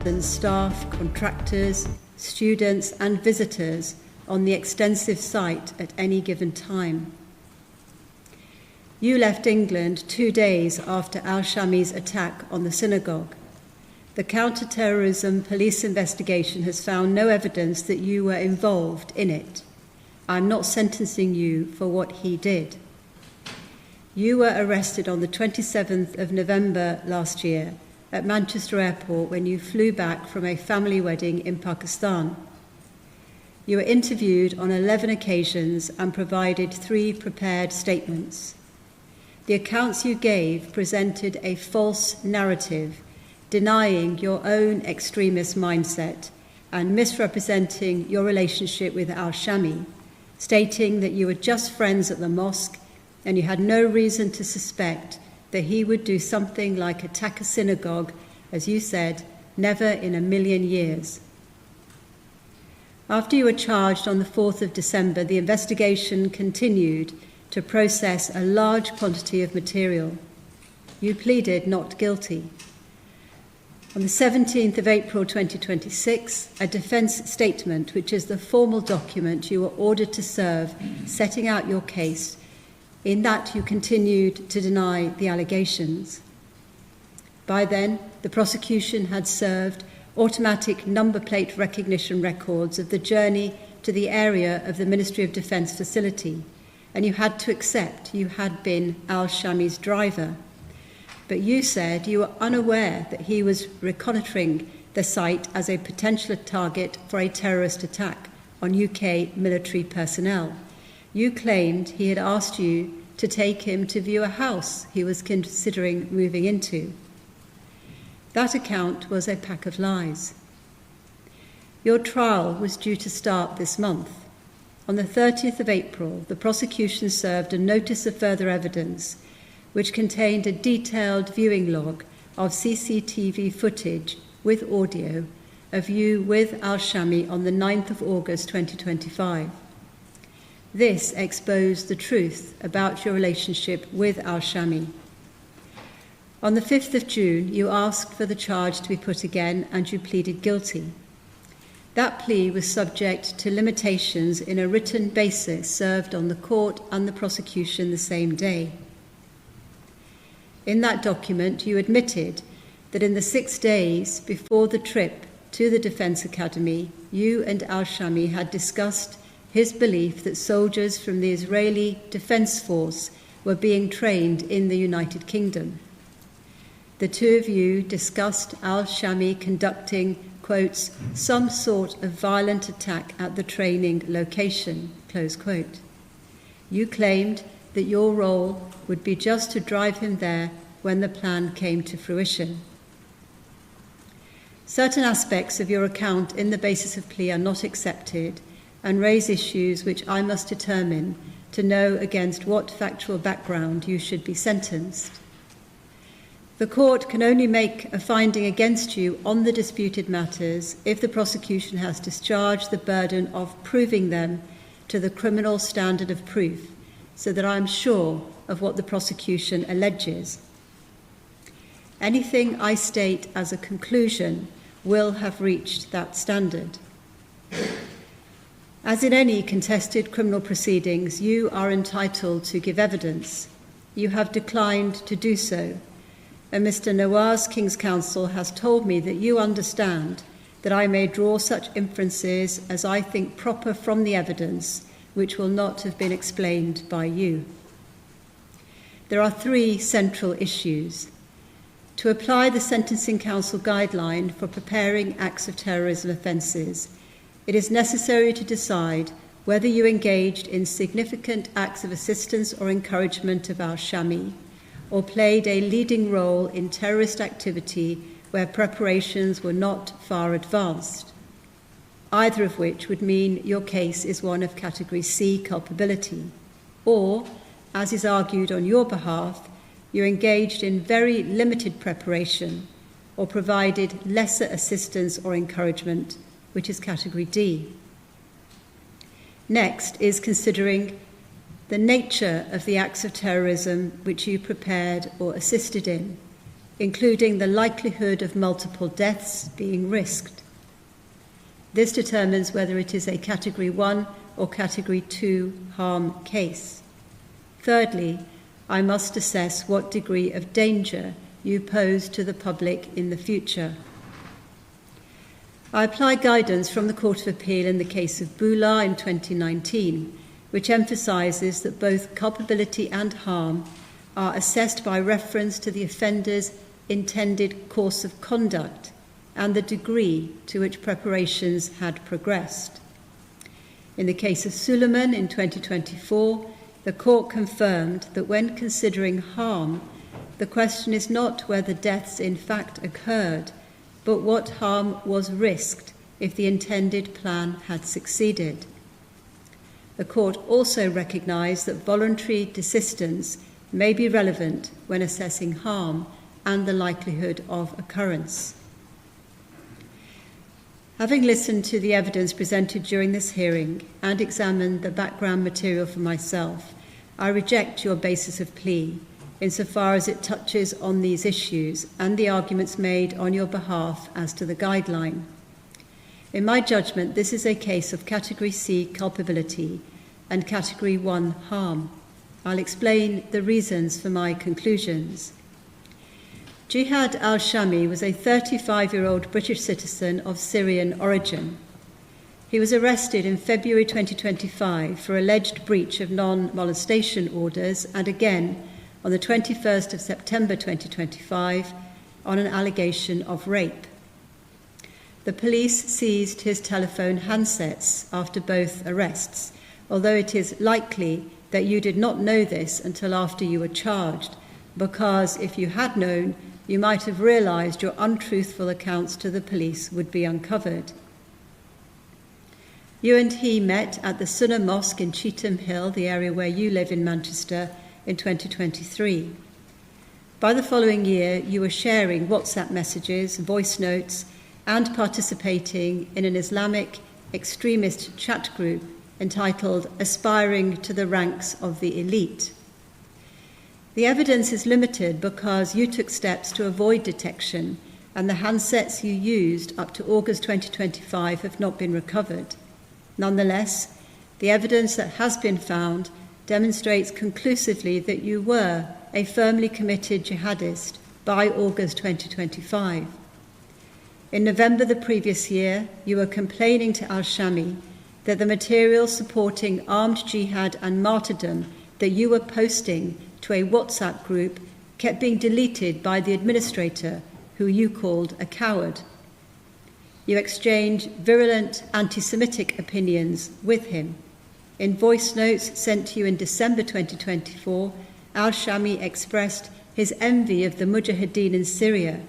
than staff, contractors, students and visitors on the extensive site at any given time. You left England 2 days after Al-Shamie's attack on the synagogue. The counter-terrorism police investigation has found no evidence that you were involved in it. I'm not sentencing you for what he did. You were arrested on the 27th of November last year at Manchester Airport when you flew back from a family wedding in Pakistan. You were interviewed on 11 occasions and provided 3 prepared statements. The accounts you gave presented a false narrative, denying your own extremist mindset and misrepresenting your relationship with Al-Shamie, stating that you were just friends at the mosque and you had no reason to suspect that he would do something like attack a synagogue, as you said, never in a million years. After you were charged on the 4th of December, the investigation continued to process a large quantity of material. You pleaded not guilty. On the 17th of April 2026, a defence statement, which is the formal document you were ordered to serve, setting out your case, in that you continued to deny the allegations. By then, the prosecution had served automatic number plate recognition records of the journey to the area of the Ministry of Defence facility, and you had to accept you had been Al-Shamie's driver. But you said you were unaware that he was reconnaissing the site as a potential target for a terrorist attack on UK military personnel. You claimed he had asked you to take him to view a house he was considering moving into. That account was a pack of lies. Your trial was due to start this month. On the 30th of April, the prosecution served a notice of further evidence, which contained a detailed viewing log of CCTV footage with audio of you with Al-Shamie on the 9th of August 2025. This exposed the truth about your relationship with Al-Shamie. On the 5th of June, you asked for the charge to be put again and you pleaded guilty. That plea was subject to limitations in a written basis served on the court and the prosecution the same day. In that document, you admitted that in the 6 days before the trip to the Defence Academy, you and Al-Shamie had discussed his belief that soldiers from the Israeli Defence Force were being trained in the United Kingdom. The two of you discussed Al-Shamie conducting, quotes, some sort of violent attack at the training location, close quote. You claimed that your role would be just to drive him there when the plan came to fruition. Certain aspects of your account in the basis of plea are not accepted and raise issues which I must determine to know against what factual background you should be sentenced. The court can only make a finding against you on the disputed matters if the prosecution has discharged the burden of proving them to the criminal standard of proof, so that I am sure of what the prosecution alleges. Anything I state as a conclusion will have reached that standard. As in any contested criminal proceedings, you are entitled to give evidence. You have declined to do so, and Mr. Nawaz, King's Counsel, has told me that you understand that I may draw such inferences as I think proper from the evidence, which will not have been explained by you. There are 3 central issues. To apply the Sentencing Council guideline for preparing acts of terrorism offences, it is necessary to decide whether you engaged in significant acts of assistance or encouragement of Al-Shamie, or played a leading role in terrorist activity where preparations were not far advanced, either of which would mean your case is one of Category C culpability, or, as is argued on your behalf, you engaged in very limited preparation or provided lesser assistance or encouragement, which is Category D. Next is considering the nature of the acts of terrorism which you prepared or assisted in. including the likelihood of multiple deaths being risked. This determines whether it is a Category 1 or Category 2 harm case. Thirdly, I must assess what degree of danger you pose to the public in the future. I apply guidance from the Court of Appeal in the case of Bula in 2019, which emphasises that both culpability and harm are assessed by reference to the offender's intended course of conduct and the degree to which preparations had progressed. In the case of Suleiman in 2024, the Court confirmed that when considering harm, the question is not whether deaths in fact occurred, but what harm was risked if the intended plan had succeeded. The Court also recognised that voluntary desistance may be relevant when assessing harm and the likelihood of occurrence. Having listened to the evidence presented during this hearing and examined the background material for myself, I reject your basis of plea insofar as it touches on these issues and the arguments made on your behalf as to the guideline. In my judgment, this is a case of Category C culpability and Category 1 harm. I'll explain the reasons for my conclusions. Jihad Al-Shamie was a 35-year-old British citizen of Syrian origin. He was arrested in February 2025 for alleged breach of non-molestation orders and again on the 21st of September 2025 on an allegation of rape. The police seized his telephone handsets after both arrests, although it is likely that you did not know this until after you were charged, because if you had known, you might have realised your untruthful accounts to the police would be uncovered. You and he met at the Sunnah Mosque in Cheetham Hill, the area where you live in Manchester, in 2023. By the following year, you were sharing WhatsApp messages, voice notes, and participating in an Islamic extremist chat group entitled Aspiring to the Ranks of the Elite. The evidence is limited because you took steps to avoid detection and the handsets you used up to August 2025 have not been recovered. Nonetheless, the evidence that has been found demonstrates conclusively that you were a firmly committed jihadist by August 2025. In November the previous year, you were complaining to Al-Shamie that the material supporting armed jihad and martyrdom that you were posting to a WhatsApp group kept being deleted by the administrator, who you called a coward. You exchanged virulent anti-Semitic opinions with him. In voice notes sent to you in December 2024, Al-Shamie expressed his envy of the Mujahideen in Syria,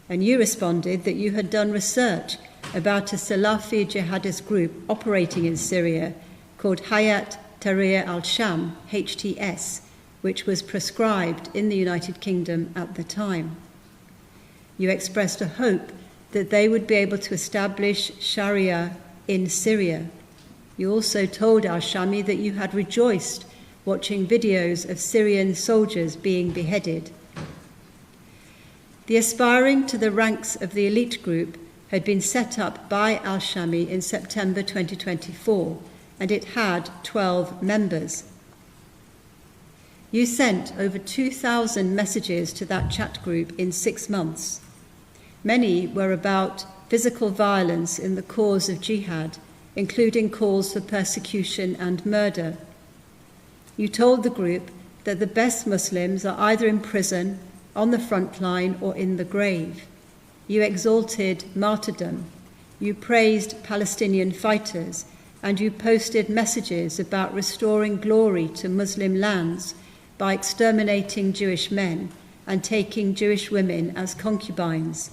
and you responded that you had done research about a Salafi jihadist group operating in Syria called Hayat Tahrir al-Sham, HTS, which was proscribed in the United Kingdom at the time. You expressed a hope that they would be able to establish Sharia in Syria. You also told Al-Shamie that you had rejoiced watching videos of Syrian soldiers being beheaded. The Aspiring to the Ranks of the Elite group had been set up by Al-Shamie in September 2024, and it had 12 members. You sent over 2,000 messages to that chat group in 6 months. Many were about physical violence in the cause of jihad, including calls for persecution and murder. You told the group that the best Muslims are either in prison, on the front line, or in the grave. You exalted martyrdom. You praised Palestinian fighters, and you posted messages about restoring glory to Muslim lands by exterminating Jewish men and taking Jewish women as concubines.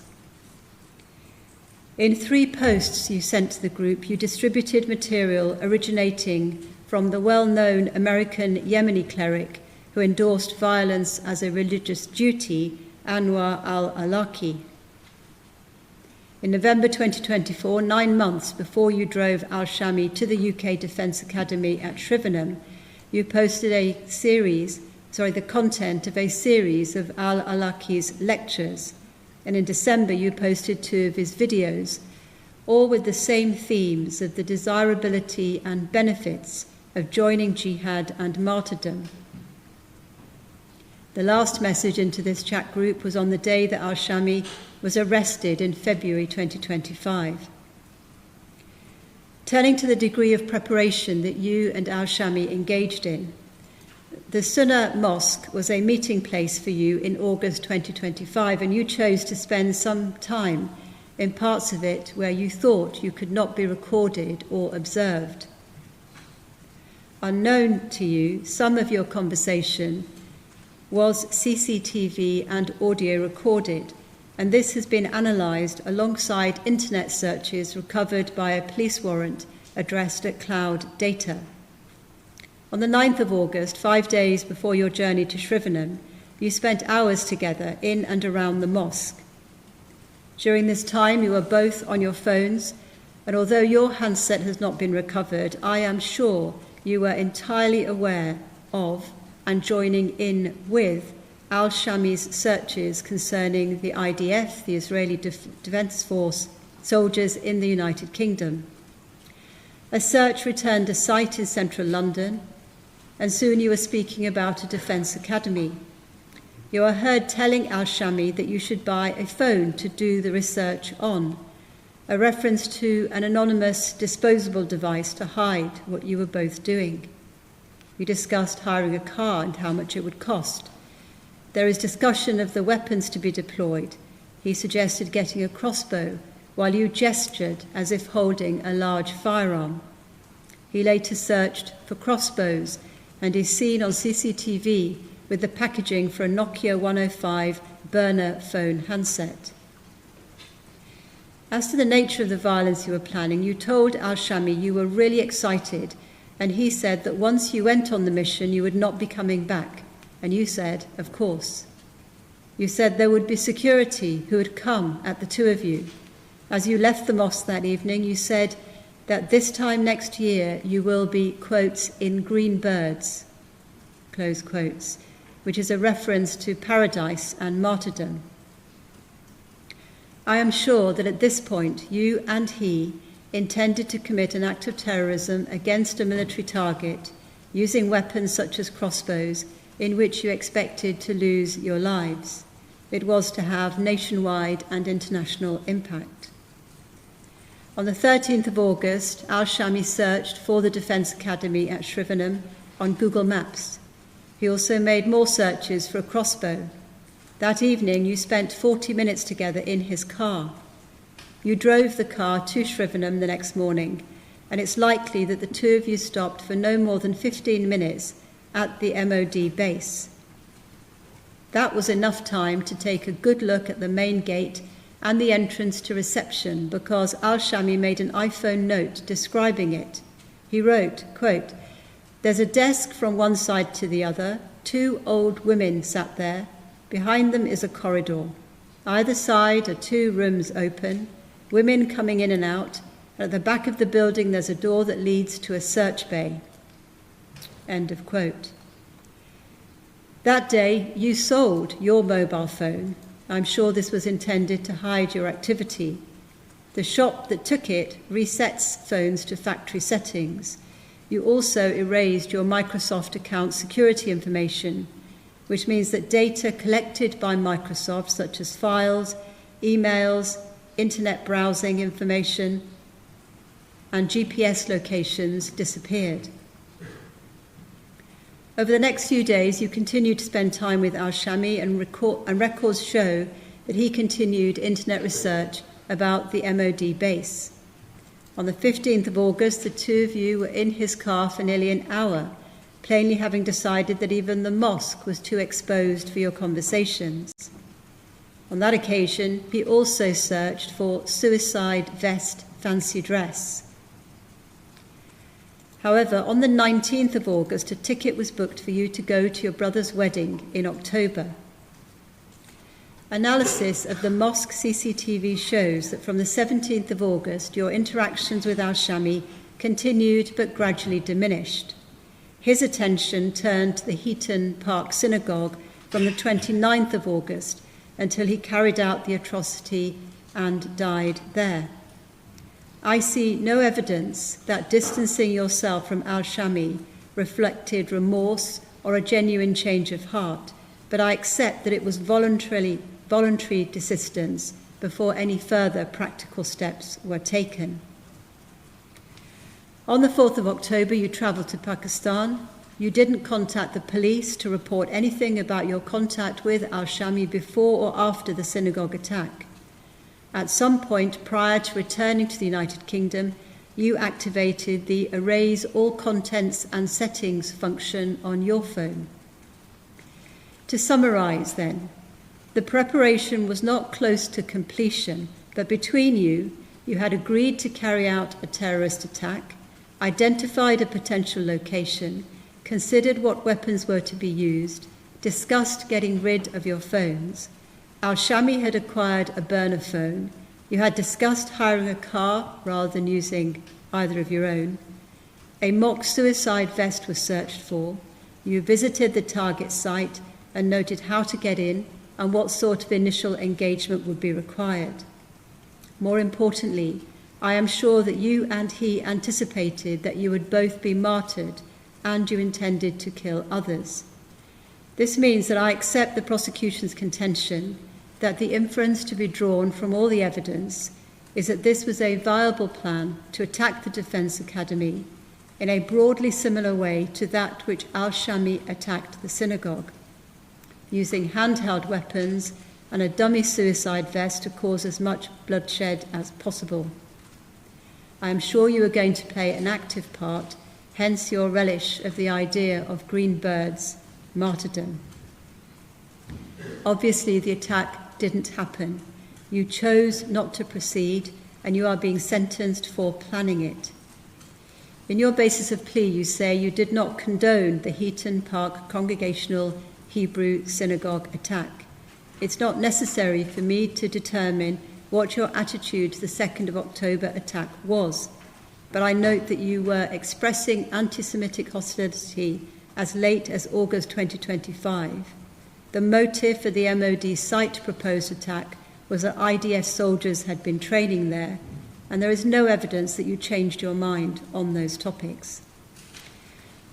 In 3 posts you sent to the group, you distributed material originating from the well-known American Yemeni cleric who endorsed violence as a religious duty, Anwar al-Awlaki. In November 2024, 9 months before you drove Al-Shamie to the UK Defence Academy at Shrivenham, you posted a series the content of a series of Al-Alaqi's lectures, and in December you posted 2 of his videos, all with the same themes of the desirability and benefits of joining jihad and martyrdom. The last message into this chat group was on the day that Al-Shamie was arrested in February 2025. Turning to the degree of preparation that you and Al-Shamie engaged in, the Sunnah Mosque was a meeting place for you in August 2025, and you chose to spend some time in parts of it where you thought you could not be recorded or observed. Unknown to you, some of your conversation was CCTV and audio recorded, and this has been analysed alongside internet searches recovered by a police warrant addressed at Cloud Data. On the 9th of August, 5 days before your journey to Shrivenham, you spent hours together in and around the mosque. During this time, you were both on your phones, and although your handset has not been recovered, I am sure you were entirely aware of and joining in with Al-Shamie's searches concerning the IDF, the Israeli Defence Force, soldiers in the United Kingdom. A search returned a site in central London, and soon you were speaking about a defence academy. You are heard telling Al-Shamie that you should buy a phone to do the research on, a reference to an anonymous disposable device to hide what you were both doing. You discussed hiring a car and how much it would cost. There is discussion of the weapons to be deployed. He suggested getting a crossbow, while you gestured as if holding a large firearm. He later searched for crossbows and is seen on CCTV with the packaging for a Nokia 105 burner phone handset. As to the nature of the violence you were planning, you told Al-Shamie you were really excited, and he said that once you went on the mission you would not be coming back, and you said, of course. You said there would be security who would come at the 2 of you. As you left the mosque that evening, you said that this time next year you will be, quotes, in green birds, close quotes, which is a reference to paradise and martyrdom. I am sure that at this point you and he intended to commit an act of terrorism against a military target using weapons such as crossbows in which you expected to lose your lives. It was to have nationwide and international impact. On the 13th of August, Al-Shamie searched for the Defence Academy at Shrivenham on Google Maps. He also made more searches for a crossbow. That evening, you spent 40 minutes together in his car. You drove the car to Shrivenham the next morning, and it's likely that the 2 of you stopped for no more than 15 minutes at the MOD base. That was enough time to take a good look at the main gate and the entrance to reception, because Al-Shamie made an iPhone note describing it. He wrote, quote, "There's a desk from one side to the other, 2 old women sat there, behind them is a corridor. Either side are 2 rooms open, women coming in and out, and at the back of the building there's a door that leads to a search bay." End of quote. That day, you sold your mobile phone. I'm sure this was intended to hide your activity. The shop that took it resets phones to factory settings. You also erased your Microsoft account security information, which means that data collected by Microsoft, such as files, emails, internet browsing information, and GPS locations, disappeared. Over the next few days, you continued to spend time with Al-Shamie, and records show that he continued internet research about the MOD base. On the 15th of August, the 2 of you were in his car for nearly an hour, plainly having decided that even the mosque was too exposed for your conversations. On that occasion, he also searched for suicide vest fancy dress. However, on the 19th of August, a ticket was booked for you to go to your brother's wedding in October. Analysis of the mosque CCTV shows that from the 17th of August, your interactions with Al-Shamie continued but gradually diminished. His attention turned to the Heaton Park synagogue from the 29th of August until he carried out the atrocity and died there. I see no evidence that distancing yourself from Al-Shamie reflected remorse or a genuine change of heart, but I accept that it was voluntary desistance before any further practical steps were taken. On the 4th of October, you travelled to Pakistan. You didn't contact the police to report anything about your contact with Al-Shamie before or after the synagogue attack. At some point prior to returning to the United Kingdom, you activated the Erase All Contents and Settings function on your phone. To summarise then, the preparation was not close to completion, but between you, you had agreed to carry out a terrorist attack, identified a potential location, considered what weapons were to be used, discussed getting rid of your phones. Al-Shamie had acquired a burner phone. You had discussed hiring a car rather than using either of your own. A mock suicide vest was searched for. You visited the target site and noted how to get in and what sort of initial engagement would be required. More importantly, I am sure that you and he anticipated that you would both be martyred and you intended to kill others. This means that I accept the prosecution's contention that the inference to be drawn from all the evidence is that this was a viable plan to attack the Defence Academy in a broadly similar way to that which Al-Shamie attacked the synagogue, using handheld weapons and a dummy suicide vest to cause as much bloodshed as possible. I am sure you are going to play an active part, hence your relish of the idea of green birds, martyrdom. Obviously, the attack didn't happen. You chose not to proceed, and you are being sentenced for planning it. In your basis of plea, you say you did not condone the Heaton Park Congregational Hebrew Synagogue attack. It's not necessary for me to determine what your attitude to the 2nd of October attack was, but I note that you were expressing anti-Semitic hostility as late as August 2025. The motive for the MOD site proposed attack was that IDF soldiers had been training there, and there is no evidence that you changed your mind on those topics.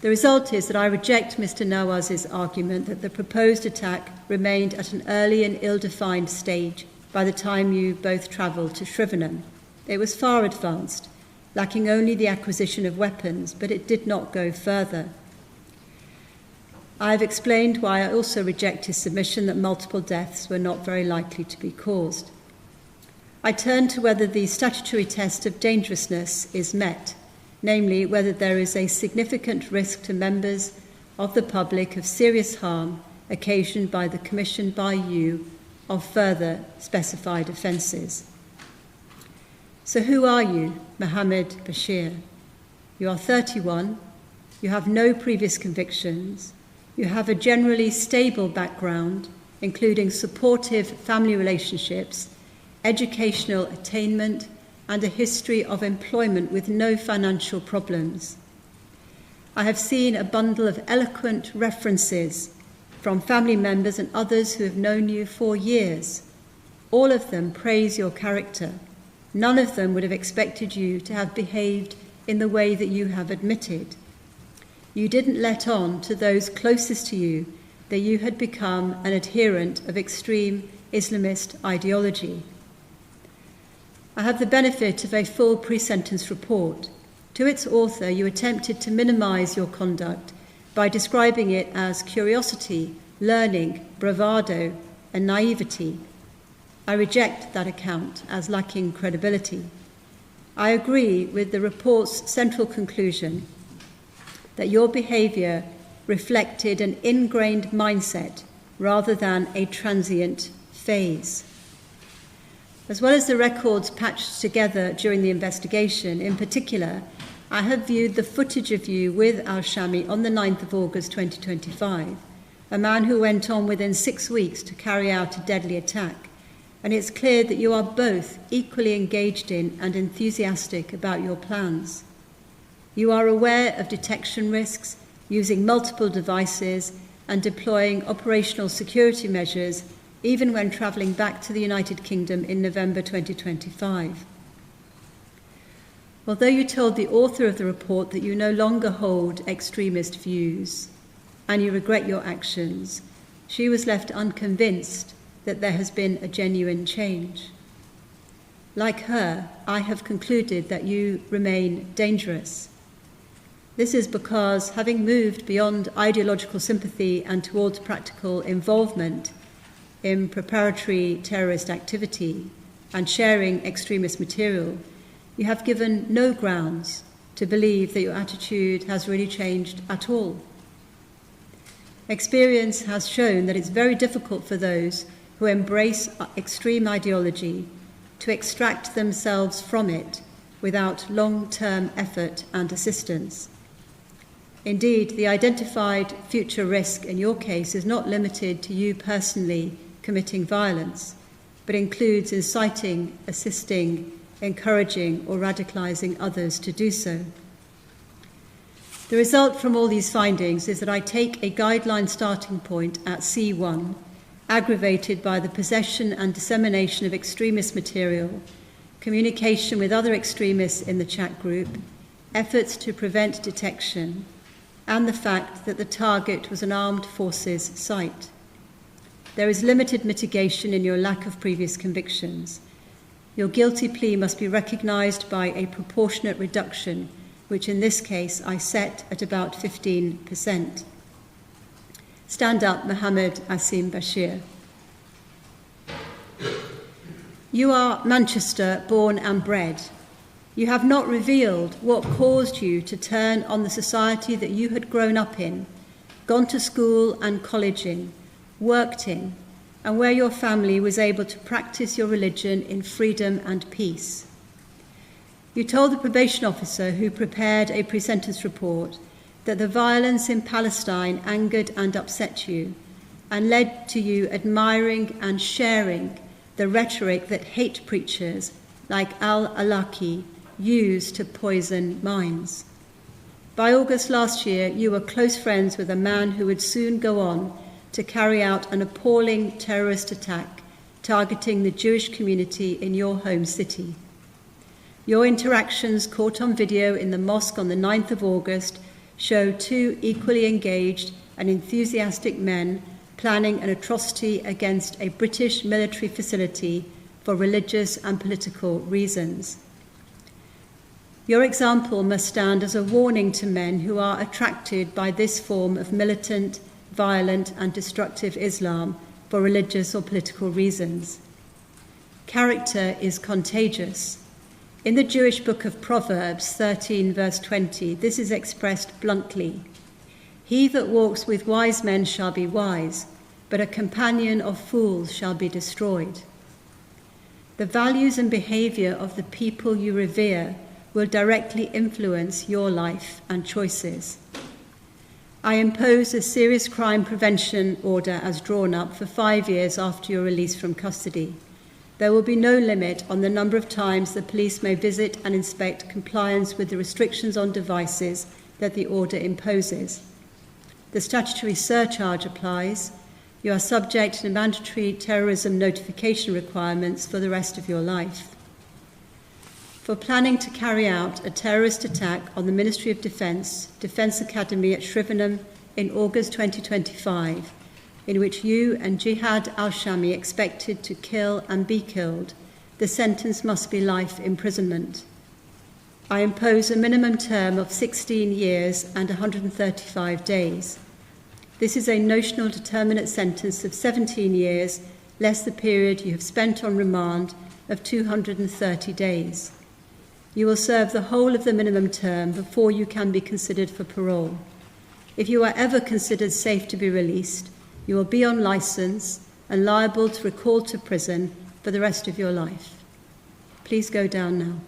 The result is that I reject Mr. Nawaz's argument that the proposed attack remained at an early and ill-defined stage by the time you both travelled to Shrivenham. It was far advanced, lacking only the acquisition of weapons, but it did not go further. I have explained why I also reject his submission that multiple deaths were not very likely to be caused. I turn to whether the statutory test of dangerousness is met, namely whether there is a significant risk to members of the public of serious harm occasioned by the commission by you of further specified offences. So who are you, Mohammed Bashir? You are 31, you have no previous convictions, you have a generally stable background, including supportive family relationships, educational attainment, and a history of employment with no financial problems. I have seen a bundle of eloquent references from family members and others who have known you for years. All of them praise your character. None of them would have expected you to have behaved in the way that you have admitted. You didn't let on to those closest to you that you had become an adherent of extreme Islamist ideology. I have the benefit of a full pre-sentence report. To its author, you attempted to minimise your conduct by describing it as curiosity, learning, bravado, and naivety. I reject that account as lacking credibility. I agree with the report's central conclusion that your behaviour reflected an ingrained mindset rather than a transient phase. As well as the records patched together during the investigation, in particular, I have viewed the footage of you with Al-Shamie on the 9th of August 2025, a man who went on within 6 weeks to carry out a deadly attack, and it's clear that you are both equally engaged in and enthusiastic about your plans. You are aware of detection risks using multiple devices and deploying operational security measures even when travelling back to the United Kingdom in November 2025. Although you told the author of the report that you no longer hold extremist views and you regret your actions, she was left unconvinced that there has been a genuine change. Like her, I have concluded that you remain dangerous. This is because, having moved beyond ideological sympathy and towards practical involvement in preparatory terrorist activity and sharing extremist material, you have given no grounds to believe that your attitude has really changed at all. Experience has shown that it's very difficult for those who embrace extreme ideology to extract themselves from it without long-term effort and assistance. Indeed, the identified future risk in your case is not limited to you personally committing violence, but includes inciting, assisting, encouraging or radicalising others to do so. The result from all these findings is that I take a guideline starting point at C1, aggravated by the possession and dissemination of extremist material, communication with other extremists in the chat group, efforts to prevent detection, and the fact that the target was an armed forces site. There is limited mitigation in your lack of previous convictions. Your guilty plea must be recognised by a proportionate reduction, which in this case I set at about 15%. Stand up, Mohammed Bashir. You are Manchester born and bred. You have not revealed what caused you to turn on the society that you had grown up in, gone to school and college in, worked in, and where your family was able to practice your religion in freedom and peace. You told the probation officer who prepared a pre-sentence report that the violence in Palestine angered and upset you and led to you admiring and sharing the rhetoric that hate preachers like al-Awlaki use to poison minds. By August last year, you were close friends with a man who would soon go on to carry out an appalling terrorist attack targeting the Jewish community in your home city. Your interactions caught on video in the mosque on the 9th of August show two equally engaged and enthusiastic men planning an atrocity against a British military facility for religious and political reasons. Your example must stand as a warning to men who are attracted by this form of militant, violent and destructive Islam for religious or political reasons. Character is contagious. In the Jewish book of Proverbs 13 verse 20, this is expressed bluntly. He that walks with wise men shall be wise, but a companion of fools shall be destroyed. The values and behaviour of the people you revere will directly influence your life and choices. I impose a serious crime prevention order as drawn up for 5 years after your release from custody. There will be no limit on the number of times the police may visit and inspect compliance with the restrictions on devices that the order imposes. The statutory surcharge applies. You are subject to mandatory terrorism notification requirements for the rest of your life. For planning to carry out a terrorist attack on the Ministry of Defence, Defence Academy at Shrivenham in August 2025, in which you and Jihad Al-Shamie expected to kill and be killed, the sentence must be life imprisonment. I impose a minimum term of 16 years and 135 days. This is a notional determinate sentence of 17 years, less the period you have spent on remand of 230 days. You will serve the whole of the minimum term before you can be considered for parole. If you are ever considered safe to be released, you will be on licence and liable to recall to prison for the rest of your life. Please go down now.